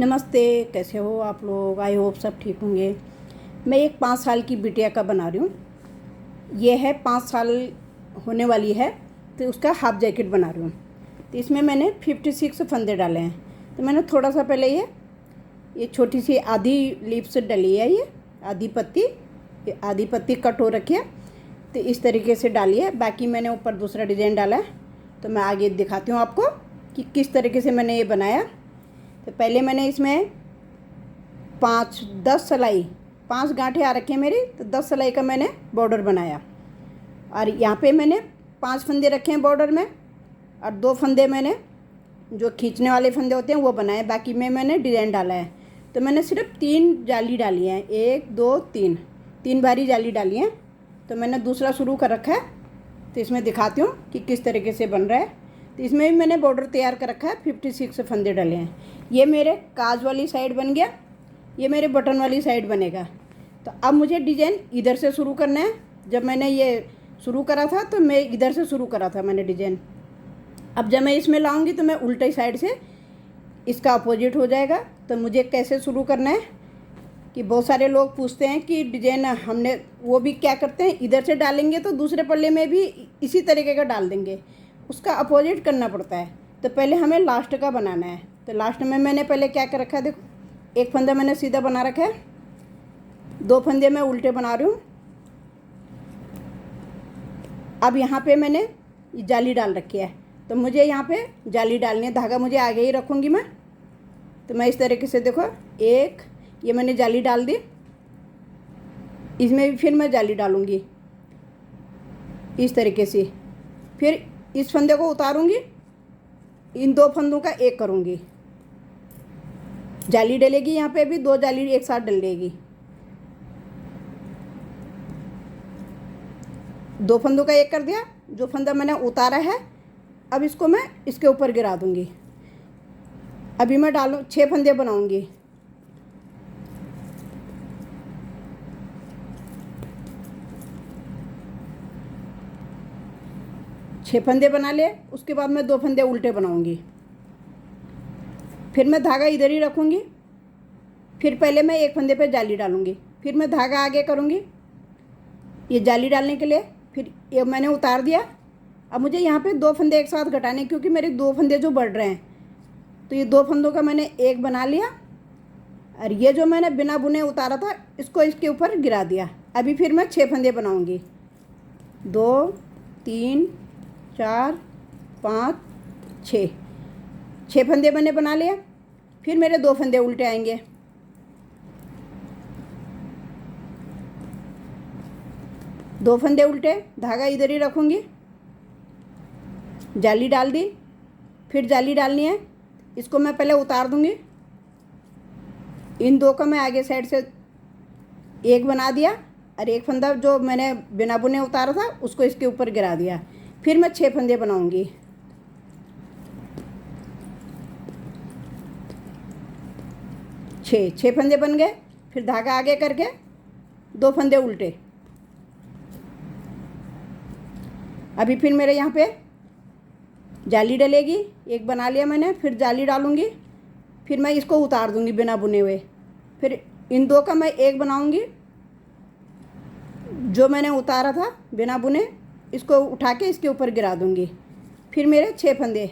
नमस्ते, कैसे हो आप लोग। आई होप सब ठीक होंगे। मैं एक 5 साल की बिटिया का बना रही हूँ। ये है 5 साल होने वाली है, तो उसका हाफ जैकेट बना रही हूँ। तो इसमें मैंने 56 फंदे डाले हैं। तो मैंने थोड़ा सा पहले ये छोटी सी आधी लीव्स डली है, ये आधी पत्ती कट हो रखी है। तो इस तरीके से डाली है। बाकी मैंने ऊपर दूसरा डिज़ाइन डाला है, तो मैं आगे दिखाती हूँ आपको कि किस तरीके से मैंने ये बनाया। तो पहले मैंने इसमें 10 सिलाई 5 गांठें आ रखी हैं मेरी, तो 10 सिलाई का मैंने बॉर्डर बनाया। और यहाँ पे मैंने 5 फंदे रखे हैं बॉर्डर में, और 2 फंदे मैंने जो खींचने वाले फंदे होते हैं वो बनाए। बाकी में मैंने डिज़ाइन डाला है। तो मैंने सिर्फ 3 जाली डाली हैं, 1 2 3 बारी जाली डाली हैं। तो मैंने दूसरा शुरू कर रखा है। तो इसमें दिखाती हूँ कि किस तरीके से बन रहा है। तो इसमें भी मैंने बॉर्डर तैयार कर रखा है, 56 फंदे डाले हैं। ये मेरे काज वाली साइड बन गया, ये मेरे बटन वाली साइड बनेगा। तो अब मुझे डिज़ाइन इधर से शुरू करना है। जब मैंने ये शुरू करा था तो मैं इधर से शुरू करा था मैंने डिज़ाइन। अब जब मैं इसमें लाऊंगी तो मैं उल्टे साइड से इसका अपोजिट हो जाएगा। तो मुझे कैसे शुरू करना है कि बहुत सारे लोग पूछते हैं कि डिज़ाइन हमने वो भी क्या करते हैं, इधर से डालेंगे तो दूसरे पल्ले में भी इसी तरीके का डाल देंगे, उसका अपोजिट करना पड़ता है। तो पहले हमें लास्ट का बनाना है। तो लास्ट में मैंने पहले क्या कर रखा है, देखो, एक फंदा मैंने सीधा बना रखा है, 2 फंदे मैं उल्टे बना रही हूँ। अब यहाँ पे मैंने जाली डाल रखी है, तो मुझे यहाँ पे जाली डालनी है। धागा मुझे आगे ही रखूँगी मैं। तो मैं इस तरीके से देखो, एक ये मैंने जाली डाल दी, इसमें भी फिर मैं जाली डालूँगी इस तरीके से। फिर इस फंदे को उतारूँगी, इन 2 फंदों का एक करूँगी, जाली डलेगी। यहाँ पे भी 2 जाली एक साथ डलेगी। 2 फंदों का एक कर दिया। जो फंदा मैंने उतारा है, अब इसको मैं इसके ऊपर गिरा दूँगी। अभी मैं 6 फंदे बनाऊँगी। छः फंदे बना ले, उसके बाद मैं 2 फंदे उल्टे बनाऊँगी। फिर मैं धागा इधर ही रखूँगी। फिर पहले मैं एक फंदे पे जाली डालूँगी, फिर मैं धागा आगे करूँगी ये जाली डालने के लिए। फिर ये मैंने उतार दिया। अब मुझे यहाँ पे 2 फंदे एक साथ घटाने, क्योंकि मेरे 2 फंदे जो बढ़ रहे हैं। तो ये 2 फंदों का मैंने एक बना लिया, और ये जो मैंने बिना बुने उतारा था इसको इसके ऊपर गिरा दिया। अभी फिर मैं 6 फंदे बनाऊँगी, 2 3 4 5 6 फंदे मैंने बना लिया। फिर मेरे 2 फंदे उल्टे आएंगे, दो फंदे उल्टे, धागा इधर ही रखूँगी, जाली डाल दी। फिर जाली डालनी है, इसको मैं पहले उतार दूँगी। इन 2 का मैं आगे साइड से एक बना दिया, और एक फंदा जो मैंने बिना बुने उतारा था उसको इसके ऊपर गिरा दिया। फिर मैं 6 फंदे बनाऊँगी। 6 फंदे बन गए। फिर धागा आगे करके 2 फंदे उल्टे। अभी फिर मेरे यहाँ पे जाली डलेगी, एक बना लिया मैंने। फिर जाली डालूँगी, फिर मैं इसको उतार दूँगी बिना बुने हुए। फिर इन 2 का मैं एक बनाऊँगी, जो मैंने उतारा था बिना बुने इसको उठा के इसके ऊपर गिरा दूँगी। फिर मेरे 6 फंदे,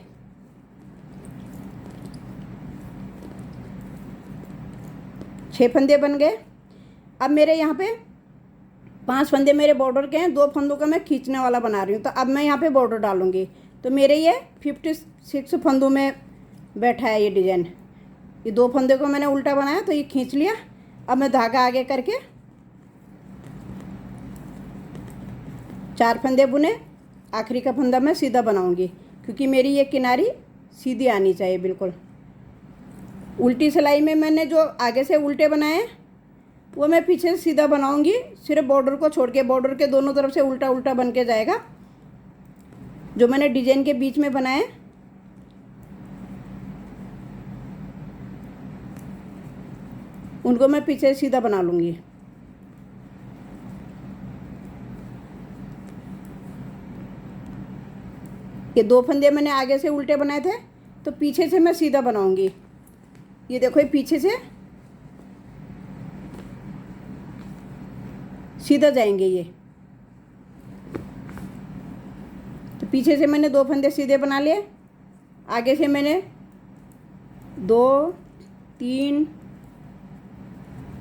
6 फंदे बन गए। अब मेरे यहाँ पे 5 फंदे मेरे बॉर्डर के हैं, 2 फंदों का मैं खींचने वाला बना रही हूँ। तो अब मैं यहाँ पे बॉर्डर डालूँगी। तो मेरे ये 56 फंदों में बैठा है ये डिज़ाइन। ये 2 फंदे को मैंने उल्टा बनाया तो ये खींच लिया। अब मैं धागा आगे करके 4 फंदे बुने, आखिरी का फंदा मैं सीधा बनाऊँगी, क्योंकि मेरी ये किनारी सीधी आनी चाहिए बिल्कुल। उल्टी सिलाई में मैंने जो आगे से उल्टे बनाए वो मैं पीछे से सीधा बनाऊंगी, सिर्फ बॉर्डर को छोड़ के। बॉर्डर के दोनों तरफ से उल्टा उल्टा बन के जाएगा। जो मैंने डिजाइन के बीच में बनाए उनको मैं पीछे से सीधा बना लूँगी। ये 2 फंदे मैंने आगे से उल्टे बनाए थे, तो पीछे से मैं सीधा बनाऊंगी। ये देखो, ये पीछे से सीधा जाएंगे ये। तो पीछे से मैंने 2 फंदे सीधे बना लिए, आगे से मैंने 2 3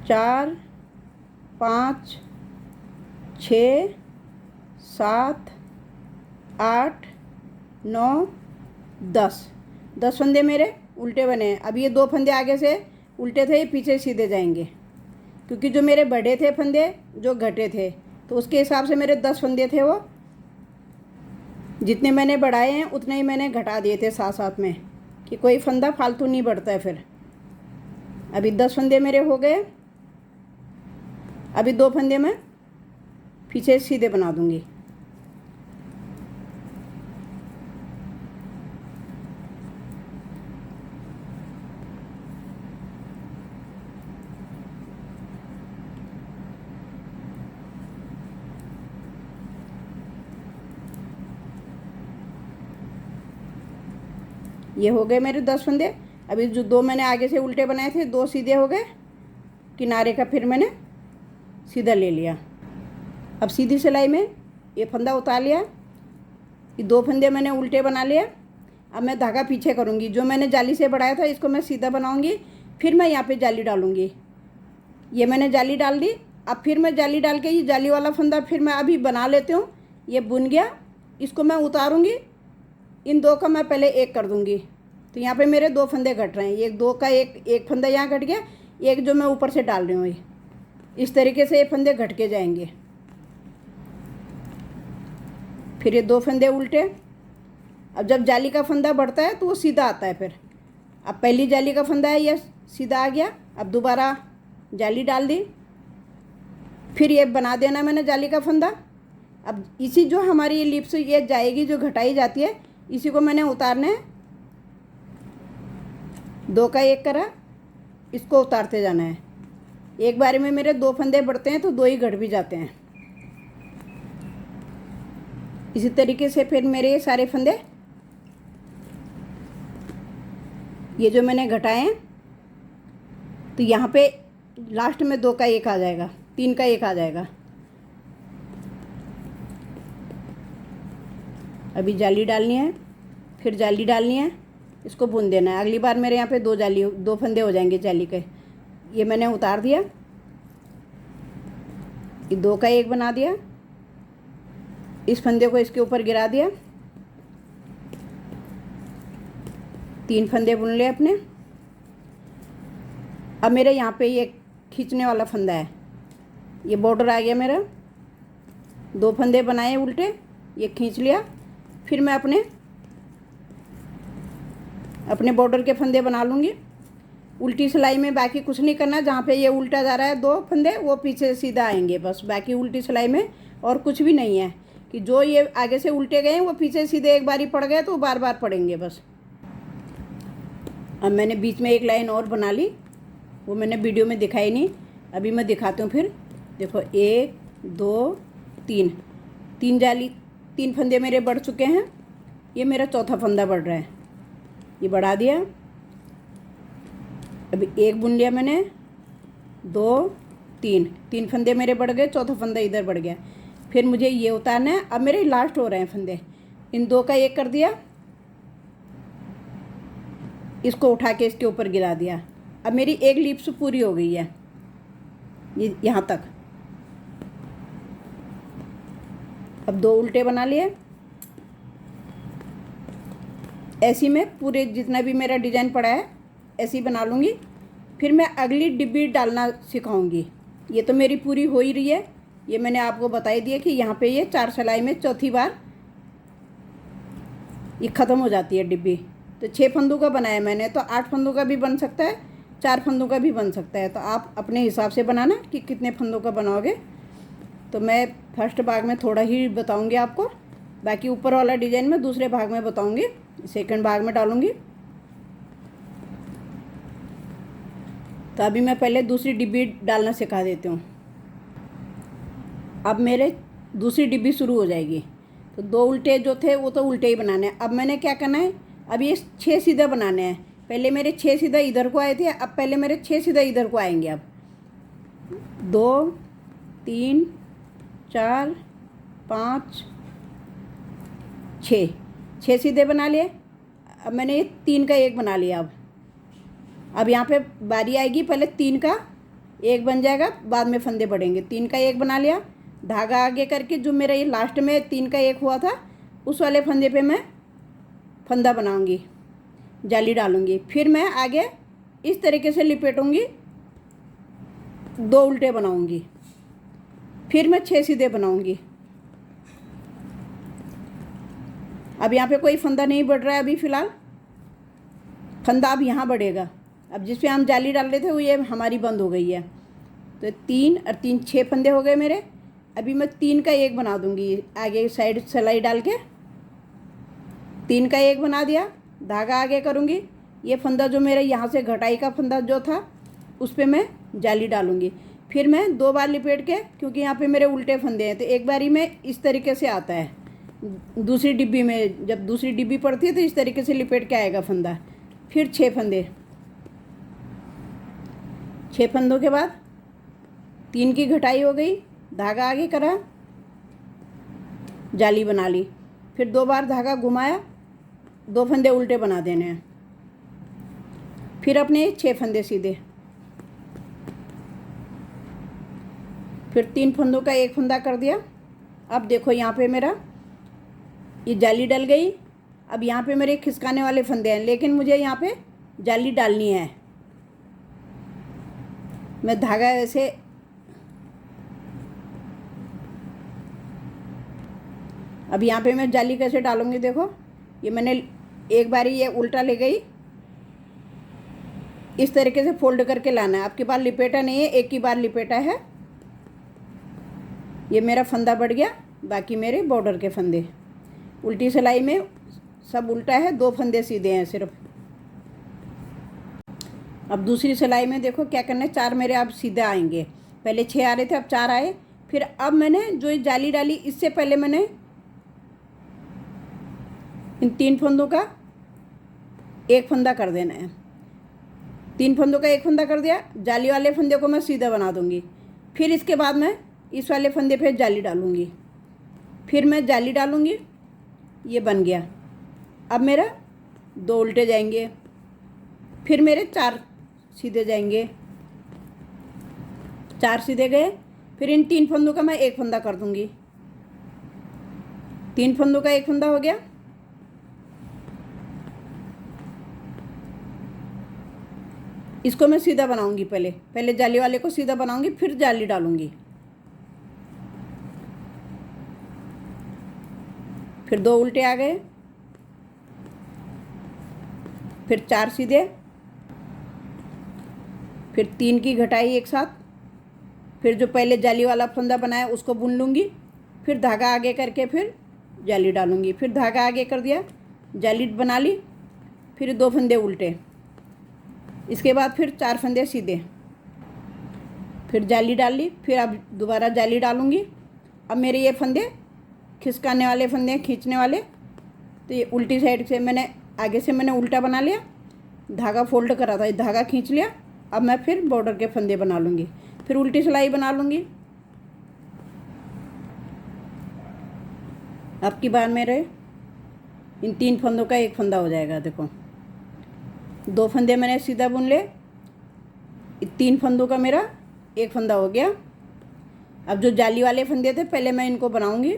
4 5 6 7 8 9 10 फंदे मेरे उल्टे बने हैं। अब ये 2 फंदे आगे से उल्टे थे, ये पीछे सीधे जाएंगे, क्योंकि जो मेरे बढ़े थे फंदे जो घटे थे, तो उसके हिसाब से मेरे 10 फंदे थे, वो जितने मैंने बढ़ाए हैं उतने ही मैंने घटा दिए थे साथ साथ में, कि कोई फंदा फालतू नहीं बढ़ता है फिर। अभी 10 फंदे मेरे हो गए। अभी 2 फंदे मैं पीछे सीधे बना दूंगी। ये हो गए मेरे 10 फंदे। अभी जो 2 मैंने आगे से उल्टे बनाए थे, 2 सीधे हो गए, किनारे का फिर मैंने सीधा ले लिया। अब सीधी सिलाई में ये फंदा उतार लिया, ये 2 फंदे मैंने उल्टे बना लिए। अब मैं धागा पीछे करूँगी, जो मैंने जाली से बढ़ाया था इसको मैं सीधा बनाऊँगी, फिर मैं यहाँ पे जाली डालूँगी। ये मैंने जाली डाल दी। अब फिर मैं जाली डाल के ये जाली वाला फंदा फिर मैं अभी बना लेती हूँ। ये बुन गया, इसको मैं उतारूँगी, इन 2 का मैं पहले एक कर दूँगी। तो यहाँ पे मेरे 2 फंदे घट रहे हैं, एक 2 का एक फंदा यहाँ घट गया, एक जो मैं ऊपर से डाल रही हूँ, इस तरीके से ये फंदे घट के जाएंगे। फिर ये 2 फंदे उल्टे। अब जब जाली का फंदा बढ़ता है तो वो सीधा आता है फिर। अब पहली जाली का फंदा है, ये सीधा आ गया। अब दोबारा जाली डाल दी, फिर ये बना देना मैंने जाली का फंदा। अब इसी जो हमारी ये लिप्स ये जाएगी, जो घटाई जाती है, इसी को मैंने उतारना है। 2 का एक करा, इसको उतारते जाना है। एक बार में मेरे 2 फंदे बढ़ते हैं तो 2 ही घट भी जाते हैं। इसी तरीके से फिर मेरे ये सारे फंदे, ये जो मैंने घटाए हैं, तो यहाँ पे लास्ट में 2 का एक आ जाएगा, 3 का एक आ जाएगा। अभी जाली डालनी है, फिर जाली डालनी है, इसको बुन देना है। अगली बार मेरे यहाँ पे 2 फंदे हो जाएंगे जाली के। ये मैंने उतार दिया, ये 2 का एक बना दिया, इस फंदे को इसके ऊपर गिरा दिया, 3 फंदे बुन लिए अपने। अब मेरे यहाँ पे ये खींचने वाला फंदा है, ये बॉर्डर आ गया मेरा। 2 फंदे बनाए उल्टे, ये खींच लिया। फिर मैं अपने बॉर्डर के फंदे बना लूँगी उल्टी सिलाई में। बाकी कुछ नहीं करना, जहाँ पे ये उल्टा जा रहा है 2 फंदे वो पीछे सीधा आएंगे बस। बाकी उल्टी सिलाई में और कुछ भी नहीं है, कि जो ये आगे से उल्टे गए वो पीछे सीधे एक बार ही पड़ गए तो बार बार पड़ेंगे बस। अब मैंने बीच में एक लाइन और बना ली, वो मैंने वीडियो में दिखाई नहीं, अभी मैं दिखाती हूँ। फिर देखो 1 2 3 जाली 3 फंदे मेरे बढ़ चुके हैं। ये मेरा चौथा फंदा बढ़ रहा है, ये बढ़ा दिया। अभी 1 बुन लिया मैंने, 2 3 फंदे मेरे बढ़ गए, चौथा फंदा इधर बढ़ गया। फिर मुझे ये उतारना है। अब मेरे लास्ट हो रहे हैं फंदे, इन 2 का एक कर दिया, इसको उठा के इसके ऊपर गिरा दिया। अब मेरी एक लिप्स पूरी हो गई है, ये यहाँ तक। अब 2 उल्टे बना लिए। ऐसी मैं पूरे जितना भी मेरा डिज़ाइन पड़ा है ऐसी बना लूँगी। फिर मैं अगली डिब्बी डालना सिखाऊंगी। ये तो मेरी पूरी हो ही रही है, ये मैंने आपको बता ही दिया कि यहाँ पे ये 4 सिलाई में चौथी बार ये ख़त्म हो जाती है डिब्बी। तो 6 फंदों का बनाया मैंने, तो 8 फंदों का भी बन सकता है, 4 फंदों का भी बन सकता है। तो आप अपने हिसाब से बनाना कि कितने फंदों का बनाओगे। तो मैं फर्स्ट भाग में थोड़ा ही बताऊंगी आपको, बाकी ऊपर वाला डिज़ाइन मैं दूसरे भाग में बताऊंगी, सेकंड भाग में डालूंगी। तो अभी मैं पहले दूसरी डिब्बी डालना सिखा देती हूँ। अब मेरे दूसरी डिब्बी शुरू हो जाएगी। तो 2 उल्टे जो थे वो तो उल्टे ही बनाने हैं। अब मैंने क्या करना है, अब ये 6 सीधे बनाने हैं। पहले मेरे 6 सीधा इधर को आए थे, अब पहले मेरे 6 सीधा इधर को आएंगे। अब 2 3 4 5 6 सीधे बना लिए। अब मैंने ये 3 का 1 बना लिया। अब यहाँ पे बारी आएगी, पहले 3 का 1 बन जाएगा, बाद में फंदे बढ़ेंगे। 3 का 1 बना लिया, धागा आगे करके जो मेरा ये लास्ट में 3 का 1 हुआ था उस वाले फंदे पे मैं फंदा बनाऊंगी, जाली डालूंगी। फिर मैं आगे इस तरीके से लिपेटूंगी, 2 उल्टे बनाऊंगी, फिर मैं 6 सीधे बनाऊंगी। अब यहाँ पे कोई फंदा नहीं बढ़ रहा है अभी फ़िलहाल, फंदा अब यहाँ बढ़ेगा। अब जिस पे हम जाली डाल रहे थे वो ये हमारी बंद हो गई है। तो 3 और 3 6 फंदे हो गए मेरे। अभी मैं 3 का 1 बना दूंगी, आगे साइड सिलाई डाल के 3 का 1 बना दिया, धागा आगे करूँगी। ये फंदा जो मेरा यहाँ से घटाई का फंदा जो था उस पर मैं जाली डालूँगी। फिर मैं 2 बार लिपेट के, क्योंकि यहाँ पे मेरे उल्टे फंदे हैं तो एक बारी में इस तरीके से आता है। दूसरी डिब्बी में जब दूसरी डिब्बी पड़ती है तो इस तरीके से लिपेट के आएगा फंदा। फिर 6 फंदे, 6 फंदों के बाद 3 की घटाई हो गई, धागा आगे करा, जाली बना ली। फिर 2 बार धागा घुमाया, 2 फंदे उल्टे बना देने हैं। फिर अपने 6 फंदे सीधे, फिर 3 फंदों का 1 फंदा कर दिया। अब देखो यहाँ पे मेरा ये जाली डल गई। अब यहाँ पे मेरे खिसकाने वाले फंदे हैं, लेकिन मुझे यहाँ पे जाली डालनी है। मैं धागा ऐसे अब यहाँ पे मैं जाली कैसे डालूँगी, देखो ये मैंने एक बारी ये उल्टा ले गई, इस तरीके से फोल्ड करके लाना है। आपके पास लिपेटा नहीं है, एक ही बार लिपेटा है। ये मेरा फंदा बढ़ गया, बाकी मेरे बॉर्डर के फंदे। उल्टी सिलाई में सब उल्टा है, 2 फंदे सीधे हैं सिर्फ। अब दूसरी सिलाई में देखो क्या करना है, 4 मेरे अब सीधे आएंगे। पहले 6 आ रहे थे, अब 4 आए। फिर अब मैंने जो ये जाली डाली, इससे पहले मैंने इन 3 फंदों का 1 फंदा कर देना है। 3 फंदों का 1 फंदा कर दिया, जाली वाले फंदे को मैं सीधा बना दूंगी। फिर इसके बाद मैं इस वाले फंदे पे जाली डालूंगी, फिर मैं जाली डालूंगी, ये बन गया। अब मेरा 2 उल्टे जाएंगे, फिर मेरे 4 सीधे जाएंगे, 4 सीधे गए। फिर इन 3 फंदों का मैं 1 फंदा कर दूंगी, 3 फंदों का 1 फंदा हो गया। इसको मैं सीधा बनाऊंगी, पहले जाली वाले को सीधा बनाऊंगी, फिर जाली डालूंगी। फिर 2 उल्टे आ गए, फिर 4 सीधे, फिर 3 की घटाई एक साथ, फिर जो पहले जाली वाला फंदा बनाया उसको बुन लूँगी, फिर धागा आगे करके फिर जाली डालूँगी। फिर धागा आगे कर दिया, जाली बना ली, फिर 2 फंदे उल्टे, इसके बाद फिर 4 फंदे सीधे, फिर जाली डाल ली। फिर अब दोबारा जाली डालूँगी। अब मेरे ये फंदे खिसकाने वाले फंदे हैं, खींचने वाले, तो ये उल्टी साइड से मैंने आगे से मैंने उल्टा बना लिया, धागा फोल्ड करा था, ये धागा खींच लिया। अब मैं फिर बॉर्डर के फंदे बना लूँगी, फिर उल्टी सिलाई बना लूँगी। अब की बार मेरे इन 3 फंदों का 1 फंदा हो जाएगा। देखो 2 फंदे मैंने सीधा बुन ले, 3 फंदों का मेरा 1 फंदा हो गया। अब जो जाली वाले फंदे थे पहले मैं इनको बनाऊँगी,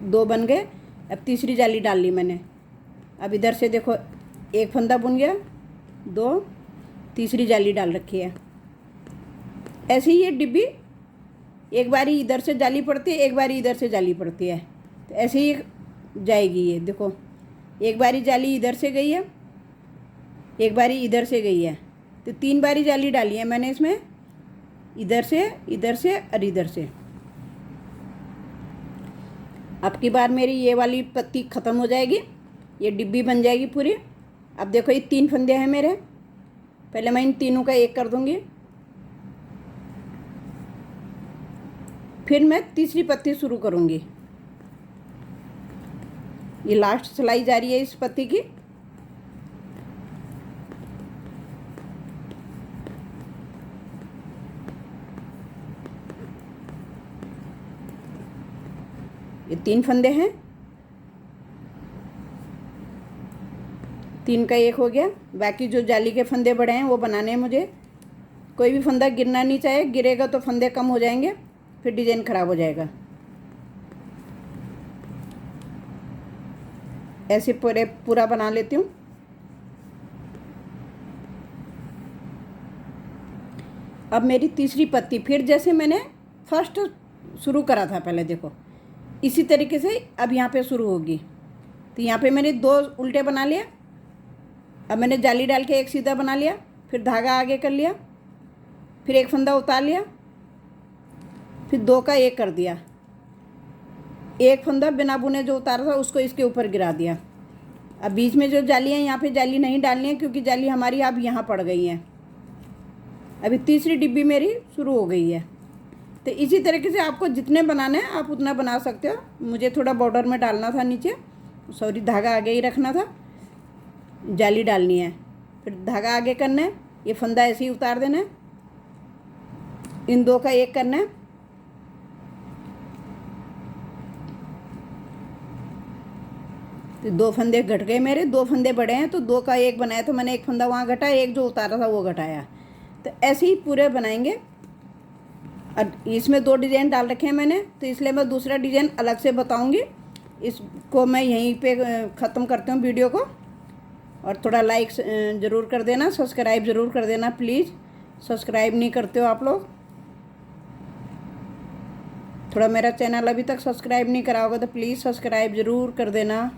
2 बन गए। अब तीसरी जाली डाल ली मैंने। अब इधर से देखो 1 फंदा बुन गया, 2, तीसरी जाली डाल रखी है। ऐसे ही ये डिब्बी एक बारी इधर से जाली पड़ती है, एक बारी इधर से जाली पड़ती है, तो ऐसे ही जाएगी। ये देखो एक बारी जाली इधर से गई है, एक बारी इधर से गई है, तो 3 बारी जाली डाली है मैंने इसमें, इधर से और इधर से। अब की बार मेरी ये वाली पत्ती ख़त्म हो जाएगी, ये डिब्बी बन जाएगी पूरी। अब देखो ये 3 फंदे हैं मेरे, पहले मैं इन तीनों का 1 कर दूंगी, फिर मैं तीसरी पत्ती शुरू करूंगी। ये लास्ट सिलाई जा रही है इस पत्ती की। 3 फंदे हैं, 3 का 1 हो गया। बाकी जो जाली के फंदे बड़े हैं वो बनाने हैं मुझे। कोई भी फंदा गिरना नहीं चाहिए, गिरेगा तो फंदे कम हो जाएंगे, फिर डिज़ाइन ख़राब हो जाएगा। ऐसे पूरा बना लेती हूँ। अब मेरी तीसरी पत्ती, फिर जैसे मैंने फर्स्ट शुरू करा था पहले, देखो इसी तरीके से अब यहाँ पे शुरू होगी। तो यहाँ पे मैंने 2 उल्टे बना लिया। अब मैंने जाली डाल के एक सीधा बना लिया, फिर धागा आगे कर लिया, फिर एक फंदा उतार लिया, फिर 2 का 1 कर दिया। एक फंदा बिना बुने जो उतारा था उसको इसके ऊपर गिरा दिया। अब बीच में जो जाली है, यहाँ पे जाली नहीं डालनी है क्योंकि जाली हमारी अब यहाँ पड़ गई है। अभी तीसरी डिब्बी मेरी शुरू हो गई है। तो इसी तरीके से आपको जितने बनाने हैं आप उतना बना सकते हो। मुझे थोड़ा बॉर्डर में डालना था नीचे, सॉरी धागा आगे ही रखना था, जाली डालनी है, फिर धागा आगे करना है, ये फंदा ऐसे ही उतार देना है, इन 2 का 1 करना है, तो 2 फंदे घट गए मेरे। 2 फंदे बड़े हैं तो 2 का 1 बनाया, तो मैंने एक फंदा वहाँ घटाया, एक जो उतारा था वो घटाया। तो ऐसे ही पूरे बनाएंगे। और इसमें 2 डिज़ाइन डाल रखे हैं मैंने, तो इसलिए मैं दूसरा डिज़ाइन अलग से बताऊंगी। इसको मैं यहीं पे ख़त्म करती हूँ वीडियो को। और थोड़ा लाइक ज़रूर कर देना, सब्सक्राइब ज़रूर कर देना प्लीज़। सब्सक्राइब नहीं करते हो आप लोग। थोड़ा मेरा चैनल अभी तक सब्सक्राइब नहीं करा होगा तो प्लीज़ सब्सक्राइब ज़रूर कर देना।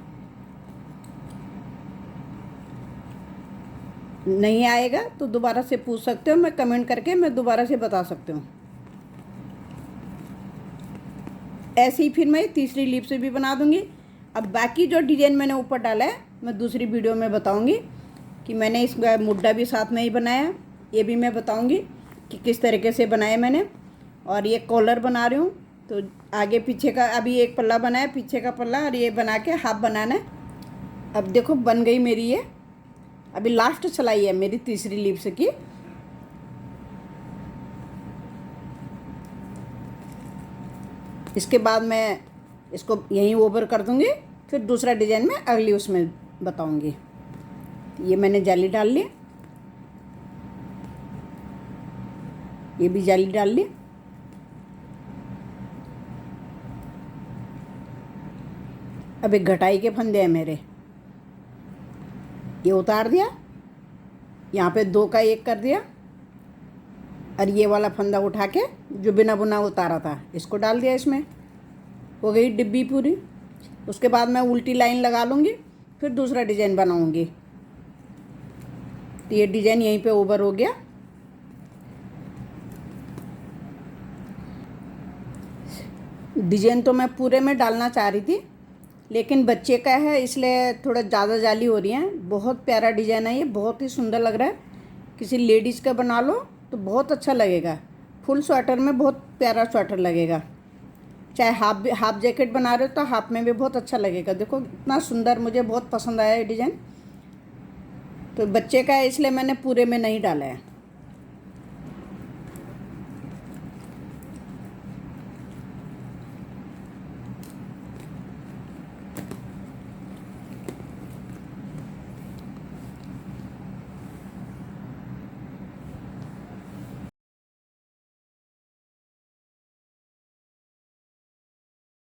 नहीं आएगा तो दोबारा से पूछ सकते हो, मैं कमेंट करके मैं दोबारा से बता सकती हूँ। ऐसे ही फिर मैं तीसरी लीफ से भी बना दूँगी। अब बाकी जो डिज़ाइन मैंने ऊपर डाला है मैं दूसरी वीडियो में बताऊँगी कि मैंने इसका मुड्ढा भी साथ में ही बनाया, ये भी मैं बताऊँगी कि किस तरीके से बनाया मैंने। और ये कॉलर बना रही हूँ, तो आगे पीछे का अभी एक पल्ला बनाया, पीछे का पल्ला, और ये बना के हाफ बनाना है। अब देखो बन गई मेरी ये। अभी लास्ट सिलाई है मेरी तीसरी लीव्स की। इसके बाद मैं इसको यहीं ओवर कर दूंगी, फिर दूसरा डिज़ाइन में अगली उसमें बताऊंगी। ये मैंने जाली डाल ली, ये भी जाली डाल ली। अब एक घटाई के फंदे हैं मेरे, ये उतार दिया, यहाँ पे 2 का 1 कर दिया, और ये वाला फंदा उठा के जो बिना बुना उतारा था इसको डाल दिया। इसमें हो गई डिब्बी पूरी। उसके बाद मैं उल्टी लाइन लगा लूँगी, फिर दूसरा डिज़ाइन बनाऊँगी। तो ये डिज़ाइन यहीं पे ओवर हो गया। डिज़ाइन तो मैं पूरे में डालना चाह रही थी, लेकिन बच्चे का है इसलिए थोड़ा ज़्यादा जाली हो रही है। बहुत प्यारा डिज़ाइन है ये, बहुत ही सुंदर लग रहा है। किसी लेडीज़ का बना लो तो बहुत अच्छा लगेगा। फुल स्वेटर में बहुत प्यारा स्वेटर लगेगा। चाहे हाफ जैकेट बना रहे हो तो हाफ में भी बहुत अच्छा लगेगा। देखो इतना सुंदर, मुझे बहुत पसंद आया ये डिज़ाइन। तो बच्चे का है इसलिए मैंने पूरे में नहीं डाला है।